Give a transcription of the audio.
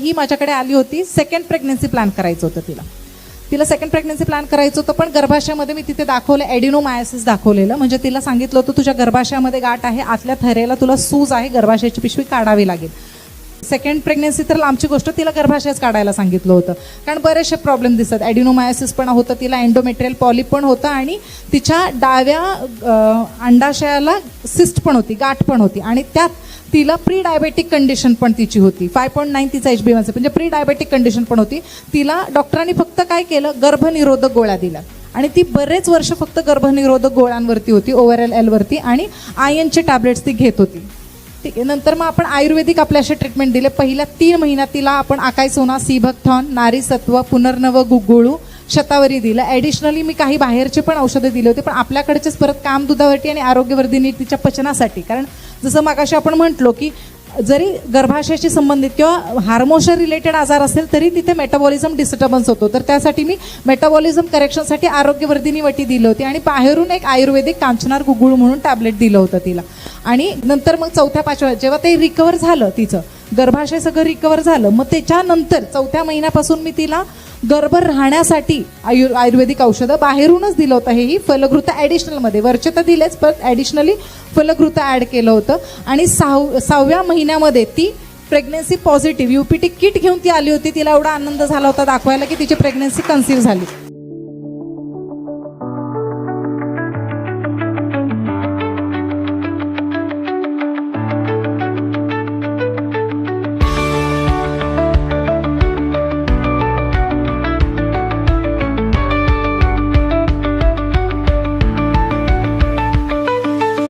ही माझ्याकडे आली होती. सेकंड प्रेग्नन्सी प्लॅन करायचं होतं तिला सेकंड प्रेग्नन्सी प्लॅन करायचं होतं, पण गर्भाशयामध्ये मी तिथे दाखवलं एडिनोमायसिस दाखवलेलं. म्हणजे तिला सांगितलं होतं तुझ्या गर्भाशयामध्ये गाठ आहे, आतल्या थैरेला तुला सूज आहे, गर्भाशयाची पिशवी काढावी लागेल. सेकंड प्रेग्नन्सी तर लांबची गोष्ट, तिला गर्भाशयच काढायला सांगितलं होतं, कारण बरेचसे प्रॉब्लेम दिसत. ॲडिनोमायसिस पण होतं तिला, एंडोमेट्रियल पॉलिप पण होतं, आणि तिच्या डाव्या अंडाशयाला सिस्ट पण होती, गाठ पण होती, आणि त्यात तिला प्री डायबेटिक कंडिशन पण तिची होती. 5.9 तिचा HbA1c, म्हणजे प्री डायबेटिक कंडिशन पण होती. तिला डॉक्टरांनी फक्त काय केलं, गर्भनिरोधक गोळ्या दिल्या, आणि ती बरेच वर्ष फक्त गर्भनिरोधक गोळ्यांवरती होती, ORL वरती, आणि आयनचे टॅबलेट्स ती घेत होती. ठीक आहे. नंतर मग आपण आयुर्वेदिक आपल्या असे ट्रीटमेंट दिले. पहिल्या 3 महिन्यात तिला आपण आकाई सोना, सीभक्थॉन, नारीसत्व, पुनर्नव, गुगुळू, शतावरी दिलं. ॲडिशनली मी काही बाहेरचे पण औषधं दिले होते, पण आपल्याकडचेच परत काम दुधावरती आणि आरोग्यवर्धिनी तिच्या पचनासाठी. कारण जसं मागाशी आपण म्हटलो की जरी गर्भाशयाशी संबंधित किंवा हार्मोनशी रिलेटेड आजार असेल तरी तिथे मेटाबॉलिझम डिस्टर्बन्स होतो, तर त्यासाठी मी मेटाबॉलिझम करेक्शनसाठी आरोग्यवर्धिनी वटी दिली होती, आणि बाहेरून एक आयुर्वेदिक कांचनार गुगुळ म्हणून टॅबलेट दिलं होतं तिला. आणि नंतर मग 4थ्या-5व्या जेव्हा ते रिकवर झालं, तिचं गर्भाशय सगळं रिकवर झालं, मग त्याच्यानंतर 4थ्या महिन्यापासून मी तिला गर्भ राहण्यासाठी आयुर्वेदिक औषधं बाहेरूनच दिलं होतं. हेही फलघृत ॲडिशनलमध्ये, वरचे तर दिलेच, पण ॲडिशनली फलघृत ॲड केलं होतं. आणि 6व्या महिन्यामध्ये ती प्रेग्नन्सी पॉझिटिव्ह UPT किट घेऊन ती आली होती. तिला एवढा आनंद झाला होता दाखवायला की तिची प्रेग्नन्सी कन्सीव्ह झाली.